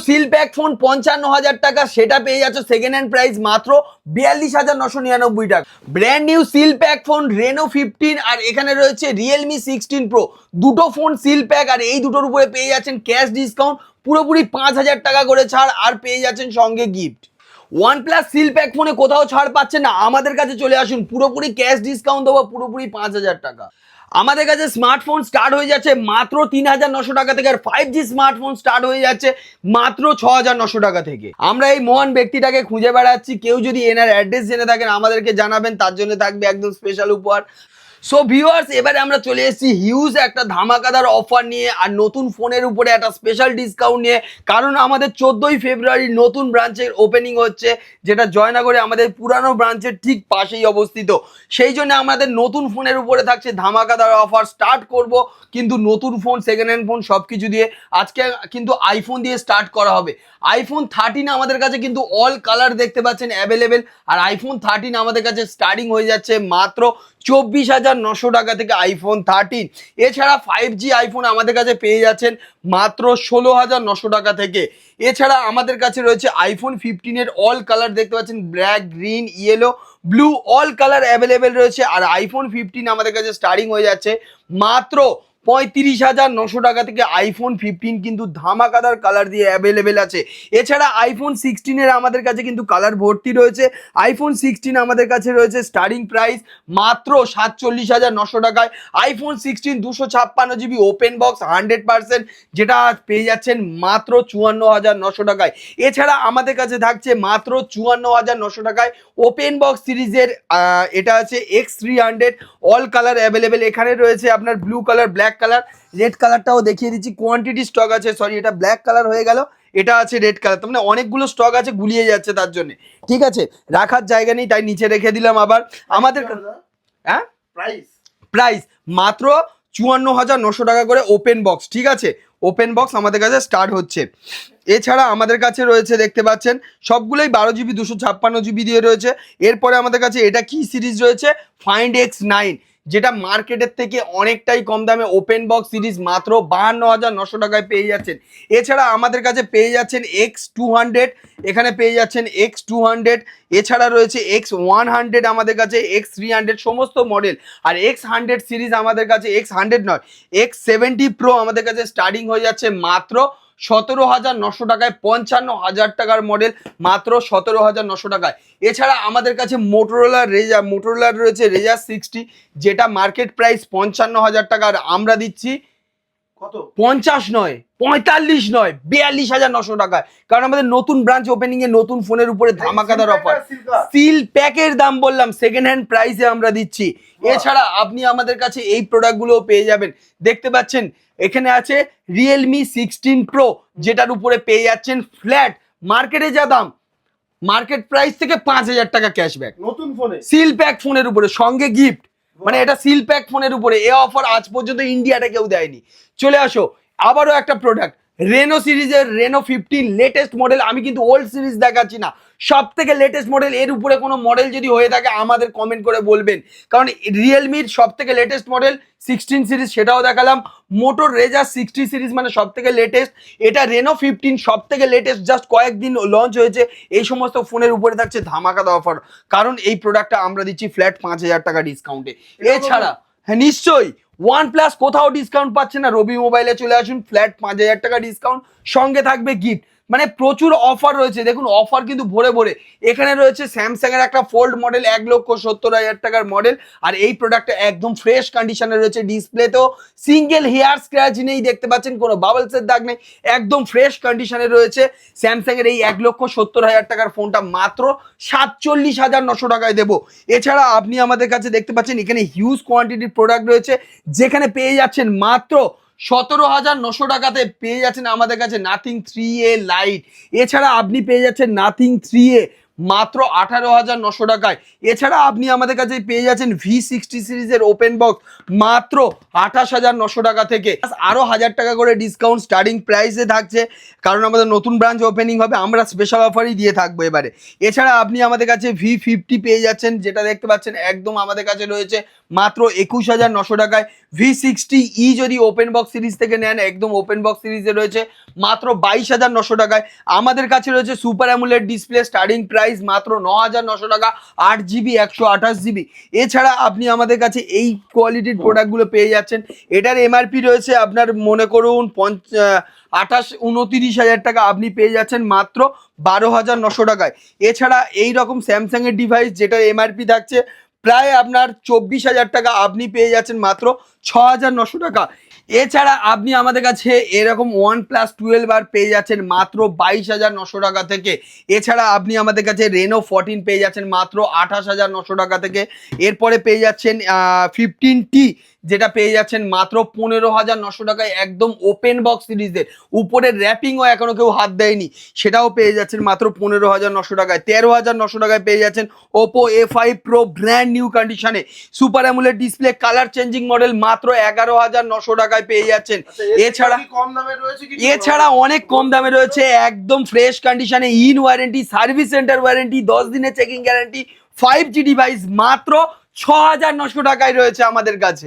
Seal pack phone 55,000 টাকা, সেটা পেয়ে যাচ্ছে সেকেন্ড হ্যান্ড প্রাইস মাত্র 42,999 টাকা। Brand new seal pack phone Reno 15 আর এখানে রয়েছে রিয়েলমি 16 প্রো, দুটো ফোন সিল প্যাক আর এই দুটোর উপরে পেয়ে যাচ্ছেন ক্যাশ ডিসকাউন্ট পুরোপুরি 5,000 টাকা করে ছাড় আর পেয়ে যাচ্ছেন সঙ্গে গিফট। OnePlus সিল প্যাক ফোনে কোথাও ছাড় পাচ্ছেন না, আমাদের কাছে চলে আসুন, পুরোপুরি ক্যাশ ডিসকাউন্ট দেবো পুরোপুরি 5,000 টাকা। আমাদের কাছে স্মার্টফোন স্টার্ট হয়ে যাচ্ছে মাত্র 3,900 টাকা থেকে, আর 5G স্মার্টফোন স্টার্ট হয়ে যাচ্ছে মাত্র 6,900 টাকা থেকে। আমরা এই মহান ব্যক্তিটাকে খুঁজে বেড়াচ্ছি, কেউ যদি এনার অ্যাড্রেস জেনে থাকেন আমাদেরকে জানাবেন, তার জন্য থাকবে একদম স্পেশাল উপহার। সো ভিউয়ার্স, এবারে আমরা চলে এসেছি হিউজ একটা ধামাকাদার অফার নিয়ে আর নতুন ফোনের উপরে একটা স্পেশাল ডিসকাউন্ট নিয়ে, কারণ আমাদের 14ই ফেব্রুয়ারি নতুন ব্রাঞ্চের ওপেনিং হচ্ছে, যেটা জয়নগরে আমাদের পুরানো ব্রাঞ্চের ঠিক পাশেই অবস্থিত। সেই জন্য আমাদের নতুন ফোনের উপরে থাকছে ধামাকাদার অফার। স্টার্ট করব কিন্তু নতুন ফোন, সেকেন্ড হ্যান্ড ফোন সব কিছু দিয়ে। আজকে কিন্তু আইফোন দিয়ে স্টার্ট করা হবে। আইফোন 13 আমাদের কাছে কিন্তু অল কালার দেখতে পাচ্ছেন অ্যাভেলেবেল, আর আইফোন 13 আমাদের কাছে স্টার্টিং হয়ে যাচ্ছে মাত্র 24,900 টাকা থেকে আইফোন 13। এছাড়া 5G আইফোন আমাদের কাছে পেয়ে যাচ্ছেন মাত্র 16,900 টাকা থেকে। এছাড়া আমাদের কাছে রয়েছে আইফোন 15 অল কালার দেখতে পাচ্ছেন, black, green, yellow, blue all colour available রয়েছে। আর আইফোন 15 আমাদের কাছে স্টার্টিং হয়ে যাচ্ছে মাত্র 35,900 টাকা থেকে। আইফোন 15 কিন্তু ধামাকাদার কালার দিয়ে অ্যাভেলেবেল আছে। এছাড়া আইফোন 16 আমাদের কাছে কিন্তু কালার ভর্তি রয়েছে। আইফোন 16 আমাদের কাছে রয়েছে স্টার্টিং প্রাইস মাত্র 47,900 টাকায়। আইফোন 16 256 GB ওপেন বক্স 100%, যেটা পেয়ে যাচ্ছেন মাত্র 54,900 টাকায়। এছাড়া আমাদের কাছে থাকছে মাত্র 54,900 টাকায় ওপেন বক্স সিরিজের এটা আছে X300 অল কালার অ্যাভেলেবেল। এখানে রয়েছে আপনার blue colour, black colour, red কালারটাও দেখিয়ে দিচ্ছি, কোয়ান্টিটি স্টক আছে। সরি, এটা ব্ল্যাক কালার হয়ে গেল, এটা আছে রেড কালার, তার মানে অনেকগুলো স্টক আছে, গুলিয়ে যাচ্ছে তার জন্য। ঠিক আছে, রাখার জায়গা নেই তাই নিচে রেখে দিলাম আবার। আমাদের হ্যাঁ প্রাইস মাত্র 54,900 টাকা করে ওপেন বক্স। ঠিক আছে, ওপেন বক্স আমাদের কাছে স্টার্ট হচ্ছে। এছাড়া আমাদের কাছে রয়েছে দেখতে পাচ্ছেন সবগুলোই 12GB 256GB দিয়ে রয়েছে। এরপরে আমাদের কাছে এটা কি সিরিজ রয়েছে, ফাইন্ড X9, যেটা মার্কেটের থেকে অনেকটাই কম দামে ওপেন বক্স সিরিজ মাত্র 52,900 টাকায় পেয়ে যাচ্ছেন। এছাড়া আমাদের কাছে পেয়ে যাচ্ছেন X200, এখানে পেয়ে যাচ্ছেন X200। এছাড়া রয়েছে X100 আমাদের কাছে, X300 সমস্ত মডেল। আর X100 সিরিজ আমাদের কাছে, X100 নয়, X70 Pro আমাদের কাছে স্টার্টিং হয়ে যাচ্ছে মাত্র 17,900 টাকায়। 55,000 টাকার মডেল মাত্র 17,900 টাকায়। এছাড়া আমাদের কাছে মোটোরোলার রয়েছে রেজার 60, যেটা মার্কেট প্রাইস 55,000 টাকা, আর আমরা দিচ্ছি কত, 50 নয়, 45 নয়, 42,900 টাকায়। কারণ আমাদের নতুন ব্রাঞ্চ ওপেনিং এ নতুন ফোনের উপরে ধামাকাদার অফার। সিল প্যাকের দাম বললাম, সেকেন্ড হ্যান্ড প্রাইসে আমরা দিচ্ছি। এছাড়া আপনি আমাদের কাছে এই প্রোডাক্টগুলো পেয়ে যাবেন। দেখতে পাচ্ছেন এখানে আছে রিয়েলমি 16 প্রো, যেটার উপরে পেয়ে যাচ্ছেন ফ্ল্যাট মার্কেটে যা দাম, মার্কেট প্রাইস থেকে 5,000 টাকা ক্যাশব্যাক নতুন ফোনে, সিল প্যাক ফোনের উপরে সঙ্গে গিফট। মানে এটা সিল প্যাক ফোনের উপরে, এ অফার আজ পর্যন্ত ইন্ডিয়াটা কেউ দেয়নি। চলে আসো, আবারও একটা প্রোডাক্ট রেনো সিরিজের রেনো 15 লেটেস্ট মডেল। আমি কিন্তু ওল্ড সিরিজ দেখাচ্ছি না, সব থেকে লেটেস্ট মডেল। এর উপরে কোনো মডেল যদি হয়ে থাকে আমাদের কমেন্ট করে বলবেন, কারণ রিয়েলমির সব থেকে লেটেস্ট মডেল 16 সিরিজ সেটাও দেখালাম। মোটোর রেজার 60 সিরিজ মানে সব থেকে লেটেস্ট। এটা রেনো 15 সব থেকে লেটেস্ট, জাস্ট কয়েকদিন লঞ্চ হয়েছে। এই সমস্ত ফোনের উপরে থাকছে ধামাকাদা অফার, কারণ এই প্রোডাক্টটা আমরা দিচ্ছি ফ্ল্যাট 5,000 টাকা ডিসকাউন্টে। এছাড়া হ্যাঁ নিশ্চয়ই OnePlus কোথাও ডিসকাউন্ট পাচ্ছে না, রবি মোবাইলে চলে আসুন, ফ্ল্যাট 5,000 টাকা ডিসকাউন্ট, সঙ্গে থাকবে গিফট। মানে প্রচুর অফার রয়েছে, দেখুন অফার কিন্তু ভরে ভরে। এখানে রয়েছে স্যামসাং এর একটা ফোল্ড মডেল 1,70,000 টাকার মডেল, আর এই প্রোডাক্টটা একদম ফ্রেশ কন্ডিশনে রয়েছে। ডিসপ্লেতেও সিঙ্গেল হেয়ার স্ক্র্যাচ নেই, দেখতে পাচ্ছেন কোনো বাবলসের দাগ নেই, একদম ফ্রেশ কন্ডিশনে রয়েছে। স্যামসাং এর এই 1,70,000 টাকার ফোনটা মাত্র 47,900 টাকায় দেবো। এছাড়া আপনি আমাদের কাছে দেখতে পাচ্ছেন এখানে হিউজ কোয়ান্টিটির প্রোডাক্ট রয়েছে, যেখানে পেয়ে যাচ্ছেন মাত্র 17,900 টাকাতে পেয়ে যাচ্ছেন আমাদের কাছে নাথিং 3A লাইট। এছাড়া আপনি পেয়ে যাচ্ছেন নাথিং 3A মাত্র 18,900 টাকায়। এছাড়া আপনি আমাদের কাছে পেয়ে যাচ্ছেন V60 সিরিজের ওপেন বক্স মাত্র 28,900 টাকা থেকে। আরো 1000 টাকা করে ডিসকাউন্ট স্টার্টিং প্রাইসে থাকছে, কারণ আমাদের নতুন ব্রাঞ্চ ওপেনিং হবে, আমরা স্পেশাল অফারই দিয়ে থাকবো এবারে। এছাড়া আপনি আমাদের কাছে V50 পেয়ে যাচ্ছেন, যেটা দেখতে পাচ্ছেন একদম আমাদের কাছে রয়েছে মাত্র 21,900 টাকায়। V60E যদি ওপেন বক্স সিরিজ থেকে নেন, একদম ওপেন বক্স সিরিজে রয়েছে মাত্র 22,900 টাকায়। আমাদের কাছে রয়েছে super AMOLED display, starting price মাত্র 9,900 টাকা, 8GB 128GB। এছাড়া আপনি আমাদের কাছে এই কোয়ালিটির প্রোডাক্টগুলো পেয়ে যাচ্ছেন। এটার এমআরপি রয়েছে আপনার মনে করুন 29,000 টাকা, আপনি পেয়ে যাচ্ছেন মাত্র 12,900 টাকায়। এছাড়া এই রকম স্যামসাং এর ডিভাইস যেটা এমআরপি থাকছে প্রায় আপনার 24,000 টাকা, আপনি পেয়ে যাচ্ছেন মাত্র 6,900 টাকা। এছাড়া আপনি আমাদের কাছে এরকম OnePlus 12 আর পেয়ে যাচ্ছেন মাত্র 22,900 টাকা থেকে। এছাড়া আপনি আমাদের কাছে Reno 14 পেয়ে যাচ্ছেন মাত্র 28,900 টাকা থেকে। এরপরে পেয়ে যাচ্ছেন 15T, যেটা পেয়ে যাচ্ছেন মাত্র 15,900 টাকায়, একদম ওপেন বক্স সিরিজের উপরে র্যাপিংও এখনো কেউ হাত দেয়নি, সেটাও পেয়ে যাচ্ছেন মাত্র 15,900 টাকায়। 13,900 টাকায় পেয়ে যাচ্ছেন Oppo A5 Pro brand new কন্ডিশনে, super AMOLED display, colour changing model মাত্র 11,900 টাকায় পেয়ে যাচ্ছেন। এছাড়া অনেক কম দামে রয়েছে, একদম ফ্রেশ কন্ডিশনে, in warranty, service centre warranty, 10 দিনের চেকিং গ্যারান্টি, 5G ডিভাইস মাত্র 6,900 টাকায় রয়েছে আমাদের কাছে।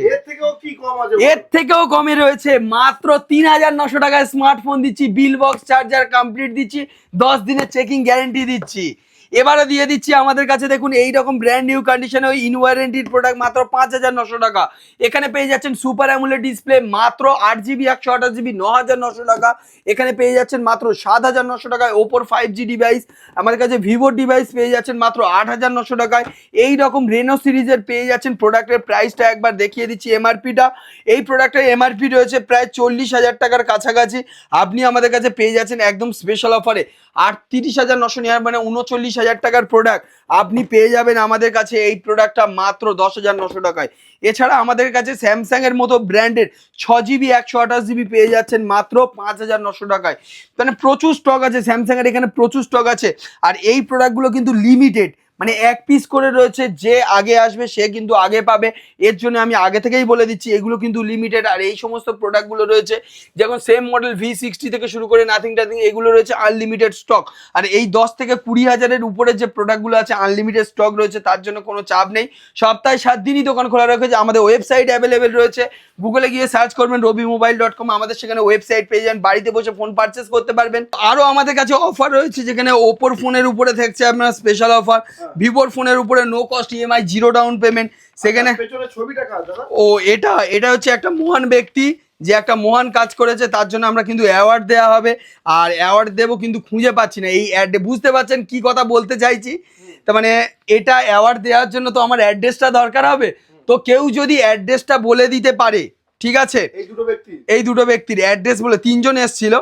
এর থেকেও কমে রয়েছে মাত্র 3,900 টাকায় স্মার্টফোন দিচ্ছি, বিল বক্স চার্জার কমপ্লিট দিচ্ছি, 10 দিনের চেকিং গ্যারেন্টি দিচ্ছি। এবারে দিয়ে দিচ্ছি আমাদের কাছে দেখুন এইরকম ব্র্যান্ড নিউ কন্ডিশনে ওই ইন ওয়ারেন্টির প্রোডাক্ট মাত্র 5,900 টাকা। এখানে পেয়ে যাচ্ছেন সুপার অ্যামোলেড ডিসপ্লে মাত্র 8GB 128GB, 9,900 টাকা। এখানে পেয়ে যাচ্ছেন মাত্র 7,900 টাকায় ওপোর 5G ডিভাইস। আমাদের কাছে ভিভোর ডিভাইস পেয়ে যাচ্ছেন মাত্র 8,900 টাকায়। এই রকম রেনো সিরিজের পেয়ে যাচ্ছেন। প্রোডাক্টের প্রাইসটা একবার দেখিয়ে দিচ্ছি এমআরপিটা। এই প্রোডাক্টের এমআরপি রয়েছে প্রায় 40,000 টাকার কাছাকাছি, আপনি আমাদের কাছে পেয়ে যাচ্ছেন একদম স্পেশাল অফারে 38,900 মানে 39,000 টাকার প্রোডাক্ট আপনি পেয়ে যাবেন আমাদের কাছে এই প্রোডাক্টটা মাত্র 10,900 টাকায়। এছাড়া আমাদের কাছে স্যামসাং এর মতো ব্র্যান্ডের 6GB 128GB পেয়ে যাচ্ছেন মাত্র 5,900 টাকায়। মানে প্রচুর স্টক আছে স্যামসাং এর, এখানে প্রচুর স্টক আছে। আর এই প্রোডাক্টগুলো কিন্তু লিমিটেড, মানে এক পিস করে রয়েছে, যে আগে আসবে সে কিন্তু আগে পাবে। এর জন্য আমি আগে থেকেই বলে দিচ্ছি এগুলো কিন্তু লিমিটেড। আর এই সমস্ত প্রোডাক্টগুলো রয়েছে যেমন সেম মডেল V60 থেকে শুরু করে নাথিং টাথিং, এগুলো রয়েছে আনলিমিটেড স্টক। আর এই 10 থেকে 20,000-এর উপরে যে প্রোডাক্টগুলো আছে আনলিমিটেড স্টক রয়েছে, তার জন্য কোনো চাপ নেই। সপ্তাহে 7 দিনই দোকান খোলা রয়েছে। আমাদের ওয়েবসাইট অ্যাভেলেবেল রয়েছে, গুগলে গিয়ে সার্চ করবেন robimobile.com, আমাদের সেখানে ওয়েবসাইট পেয়ে যান, বাড়িতে বসে ফোন পারচেস করতে পারবেন। আরও আমাদের কাছে অফার রয়েছে, যেখানে ওপোর ফোনের উপরে থাকছে আপনার স্পেশাল অফার, ভিভোর ফোনের উপরে no cost EMI, zero down payment. সেখানে ও এটা হচ্ছে একটা মহান ব্যক্তি যে একটা মহান কাজ করেছে, তার জন্য আমরা কিন্তু অ্যাওয়ার্ড দেওয়া হবে। আর অ্যাওয়ার্ড দেবো কিন্তু খুঁজে পাচ্ছি না এই অ্যাড, বুঝতে পারছেন কি কথা বলতে চাইছি? তার মানে এটা অ্যাওয়ার্ড দেওয়ার জন্য তো আমার অ্যাড্রেসটা দরকার হবে। তো কেউ যদি অ্যাড্রেসটা বলে দিতে পারে, ঠিক আছে, এই দুটো ব্যক্তির অ্যাড্রেস বলে, তিনজন এসেছিল,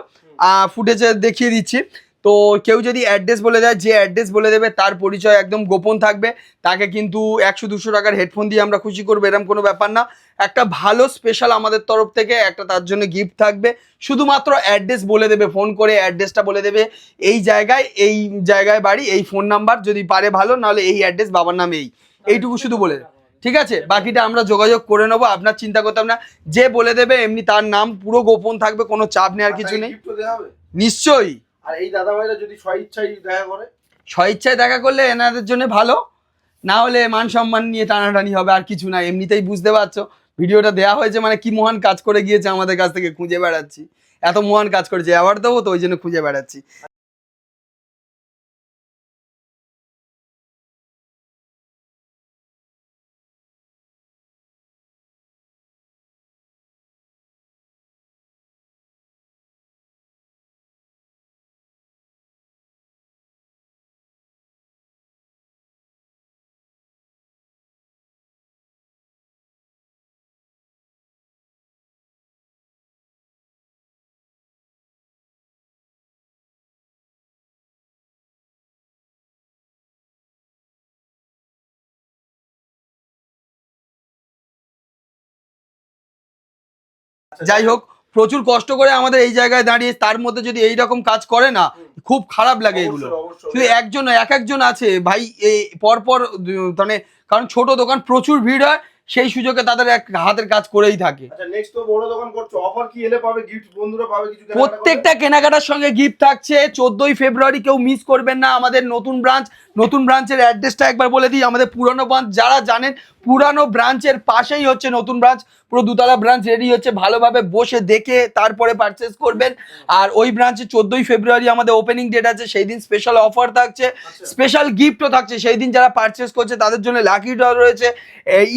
ফুটেজে দেখিয়ে দিচ্ছি। তো কেউ যদি অ্যাড্রেস বলে দেয়, যে অ্যাড্রেস বলে দেবে তার পরিচয় একদম গোপন থাকবে, তাকে কিন্তু 100-200 টাকার হেডফোন দিয়ে আমরা খুশি করবো, এরকম কোনো ব্যাপার না। একটা ভালো স্পেশাল আমাদের তরফ থেকে একটা তার জন্য গিফট থাকবে। শুধুমাত্র অ্যাড্রেস বলে দেবে, ফোন করে অ্যাড্রেসটা বলে দেবে, এই জায়গায় বাড়ি, এই ফোন নাম্বার, যদি পারে ভালো, নাহলে এই অ্যাড্রেস, বাবার নাম এইটুকু শুধু বলে দেবে, ঠিক আছে? বাকিটা আমরা যোগাযোগ করে নেবো, আপনার চিন্তা করতে হবে না। যে বলে দেবে এমনি তার নাম পুরো গোপন থাকবে, কোনো চাপ নেওয়ার কিছু নেই। নিশ্চয়ই। আর এই দাদা ভাইরা যদি স্বইচ্ছায় দেখা করে, স্বইচ্ছায় দেখা করলে এনাদের জন্য ভালো, না হলে মান সম্মান নিয়ে টানাটানি হবে, আর কিছু না। এমনিতেই বুঝতে পারছো ভিডিওটা দেওয়া হয়েছে মানে কি মহান কাজ করে গিয়েছে, আমাদের কাছ থেকে খুঁজে বেড়াচ্ছি, এত মহান কাজ করেছে, অ্যাওয়ার্ড দেবো তো ওই জন্য খুঁজে বেড়াচ্ছি। যাই হোক, প্রচুর কষ্ট করে আমাদের এই জায়গায় দাঁড়িয়ে, তার মধ্যে যদি এই রকম কাজ করে না, খুব খারাপ লাগে এগুলো। অবশ্যই, অবশ্যই। শুধু একজন এক একজন আছে ভাই এই পরপর মানে, কারণ ছোট দোকান প্রচুর ভিড় হয়, সেই সুযোগে তাদের এক হাতের কাজ করেই থাকে। আচ্ছা নেক্সট তো বড় দোকান করছো, অফার কি এলে পাবে, গিফট বন্ধুরা পাবে কিছু কেনাকাটা করলে? প্রত্যেকটা কেনাকাটার সঙ্গে গিফট থাকছে। 14ই ফেব্রুয়ারি কেউ মিস করবেন না। আমাদের নতুন ব্রাঞ্চের অ্যাড্রেসটা একবার বলে দিই। আমাদের পুরানো ব্রাঞ্চ যারা জানেন, পুরানো ব্রাঞ্চের পাশেই হচ্ছে নতুন ব্রাঞ্চ, পুরো দুতলা ব্রাঞ্চ রেডি হচ্ছে, ভালোভাবে বসে দেখে তারপরে পারচেস করবেন। আর ওই ব্রাঞ্চে 14ই ফেব্রুয়ারি আমাদের ওপেনিং ডেট আছে, সেই দিন স্পেশাল অফার থাকছে, স্পেশাল গিফটও থাকছে। সেই দিন যারা পারচেস করছে তাদের জন্য লাকি ড্র রয়েছে,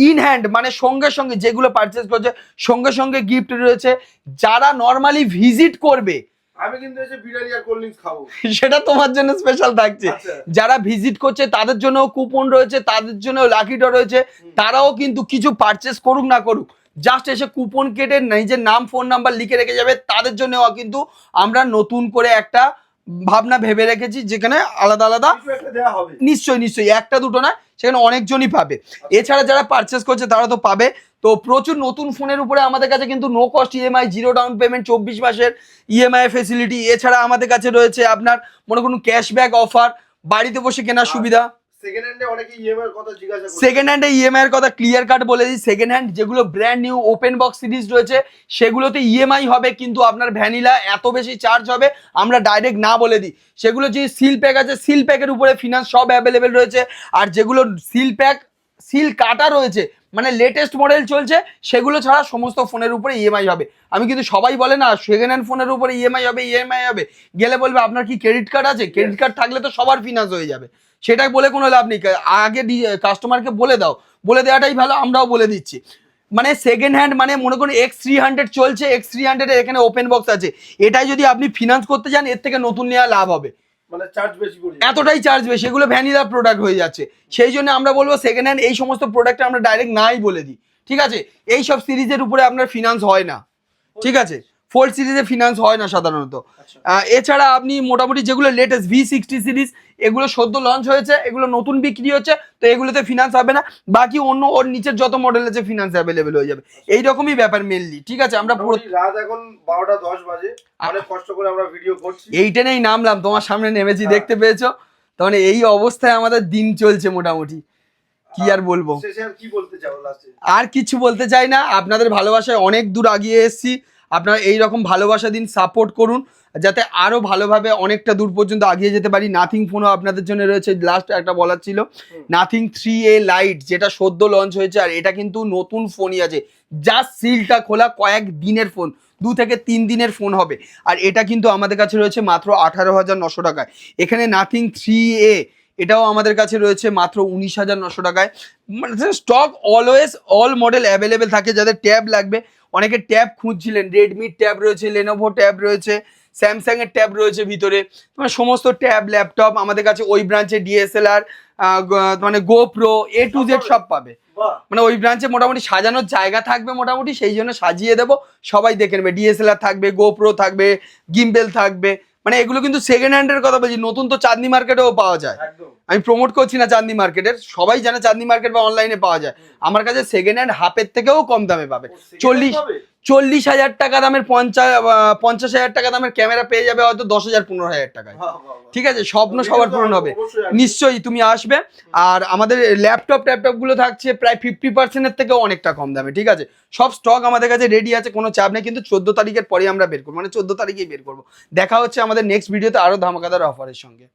ইন হ্যান্ড মানে সঙ্গে সঙ্গে যেগুলো পারচেস করছে সঙ্গে সঙ্গে গিফট রয়েছে। যারা নর্মালি ভিজিট করবে, আমি কিন্তু এসে বিরিয়ানি আর কোল্ড ড্রিঙ্কস খাবো, সেটা তোমার জন্য স্পেশাল থাকছে। আচ্ছা। যারা ভিজিট করছে তাদের জন্য কুপন রয়েছে, তাদের জন্য লাকি ড্র রয়েছে। তারাও কিন্তু কিছু পারচেস করুক না করুক, জাস্ট এসে কুপন কেটে নিজের নাম ফোন নাম্বার লিখে রেখে যাবে। তাদের জন্য কিন্তু আমরা নতুন করে একটা ভাবনা ভেবে রেখেছি, যেখানে আলাদা আলাদা কিছু একটা দেওয়া হবে। নিশ্চয়ই একটা দুটো না, সেখানে অনেকজনই পাবে। এছাড়া যারা পারচেস করছে তারা তো পাবে। তো প্রচুর নতুন ফোনের উপরে আমাদের কাছে কিন্তু no cost EMI, zero down payment, 24 মাসের ইএমআই ফেসিলিটি। এছাড়া আমাদের কাছে রয়েছে আপনার মনে করুন ক্যাশব্যাক অফার, বাড়িতে বসে কেনার সুবিধা। সেকেন্ড হ্যান্ডে অনেকে ইএমআই এর কথা জিজ্ঞাসা করে। সেকেন্ড হ্যান্ডে ইএমআই এর কথা ক্লিয়ার কাট বলে দিই। সেকেন্ড হ্যান্ড যেগুলো brand new open box series রয়েছে সেগুলোতে ইএমআই হবে, কিন্তু আপনার ভ্যানিলা এত বেশি চার্জ হবে আমরা ডাইরেক্ট না বলে দিই। সেগুলো যে সিল প্যাক আছে, সিল প্যাকের উপরে ফিনান্স সব অ্যাভেলেবেল রয়েছে। আর যেগুলো সিল কাটা রয়েছে মানে লেটেস্ট মডেল চলছে, সেগুলো ছাড়া সমস্ত ফোনের উপরে ইএমআই হবে। আমি কিন্তু সবাই বলে না সেকেন্ড হ্যান্ড ফোনের উপরে ইএমআই হবে, গেলে বলবে আপনার কি ক্রেডিট কার্ড আছে? ক্রেডিট কার্ড থাকলে তো সবার ফিনান্স হয়ে যাবে। সেটা বলে কোনো লাভ নেই, আগে কাস্টমারকে বলে দাও, বলে দেওয়াটাই ভালো। আমরাও বলে দিচ্ছি। মানে সেকেন্ড হ্যান্ড মানে মনে করুন X300 চলছে, X300 এর এখানে ওপেন বক্স আছে, এটাই যদি আপনি ফিনান্স করতে যান এর থেকে নতুন নেওয়া লাভ হবে। মানে চার্জ বেশি করে, এতটাই চার্জ বেশি, এগুলো ভ্যানিলা প্রোডাক্ট হয়ে যাচ্ছে। সেই জন্য আমরা বলবো সেকেন্ড হ্যান্ড এই সমস্ত প্রোডাক্ট আমরা ডাইরেক্ট নাই বলে দিই, ঠিক আছে? এই সব সিরিজের উপরে আপনার ফিনান্স হয় না, ঠিক আছে? ফোল্ড সিরিজে ফিনান্স হয় না সাধারণত। এছাড়া আপনি মোটামুটি যেগুলো লেটেস্ট V60 সিরিজ, এগুলো সদ্য লঞ্চ হয়েছে, এগুলো নতুন বিক্রি হচ্ছে, তো এগুলোতে ফিনান্স হবে না। বাকি অন্য ওর নিচের যত মডেল আছে ফিনান্স অ্যাভেলেবেল হয়ে যাবে। এইরকমই ব্যাপার মেনলি, ঠিক আছে? আমরা পুরো রাত এখন 12টা 10 বাজে, অনেক কষ্ট করে আমরা ভিডিও করছি। এই ট্রেনেই নামলাম, তোমার সামনে নেমেছি, দেখতে পেয়েছো তো। মানে এই অবস্থায় আমাদের দিন চলছে মোটামুটি, কি আর বলবো। শেষে আর কি বলতে চাও লাস্টে? আর কিছু বলতে চাই না, আপনাদের ভালোবাসায় অনেক দূর এগিয়ে এসেছি। আপনারা এইরকম ভালোবাসা দিন, সাপোর্ট করুন, যাতে আরো ভালোভাবে অনেকটা দূর পর্যন্ত এগিয়ে যেতে পারি। নাথিং ফোনও আপনাদের জন্য রয়েছে। লাস্ট একটা বলার ছিল, নাথিং 3A লাইট যেটা সদ্য লঞ্চ হয়েছে, আর এটা কিন্তু নতুন ফোনই আছে, জাস্ট সিলটা খোলা, কয়েক দিনের ফোন, 2 থেকে 3 দিনের ফোন হবে। আর এটা কিন্তু আমাদের কাছে রয়েছে মাত্র 18,900 টাকায়। এখানে নাথিং 3A এটাও আমাদের কাছে রয়েছে মাত্র 19,900 টাকায়। মানে stock always all model available থাকে। যাদের ট্যাব লাগবে, অনেকে ট্যাব খুঁজছিলেন, রেডমির ট্যাব রয়েছে, লেনোভো ট্যাব রয়েছে, স্যামসাং এর ট্যাব রয়েছে ভিতরে, মানে সমস্ত ট্যাব ল্যাপটপ আমাদের কাছে ওই ব্রাঞ্চে DSLR মানে GoPro A to Z সব পাবে। মানে ওই ব্রাঞ্চে মোটামুটি সাজানোর জায়গা থাকবে মোটামুটি, সেই জন্য সাজিয়ে দেবো, সবাই দেখে নেবে। DSLR থাকবে, GoPro থাকবে, গিম্বেল থাকবে। মানে এগুলো কিন্তু সেকেন্ড হ্যান্ডের কথা বলছি, নতুন তো চাঁদনি মার্কেটেও পাওয়া যায়। আমি প্রমোট করছি না চাঁদনি মার্কেটের, সবাই জানে চাঁদনি মার্কেট বা অনলাইনে পাওয়া যায়। আমার কাছে সেকেন্ড হ্যান্ড হাফের থেকেও কম দামে পাবে। 40,000 টাকা দামের 50,000 টাকা দামের ক্যামেরা পেয়ে যাবে হয়তো 10,000-15,000 টাকায়, ঠিক আছে? স্বপ্ন সবার পূরণ হবে। নিশ্চয়ই তুমি আসবে। আর আমাদের ল্যাপটপ গুলো থাকছে প্রায় 50% থেকেও অনেকটা কম দামে, ঠিক আছে? সব স্টক আমাদের কাছে রেডি আছে, কোনো চাপ নেই। কিন্তু 14 তারিখের পরে আমরা বের করবো, মানে 14 তারিখেই বের করবো। দেখা হচ্ছে আমাদের নেক্সট ভিডিওতে আরো ধামাকাদার অফারের সঙ্গে।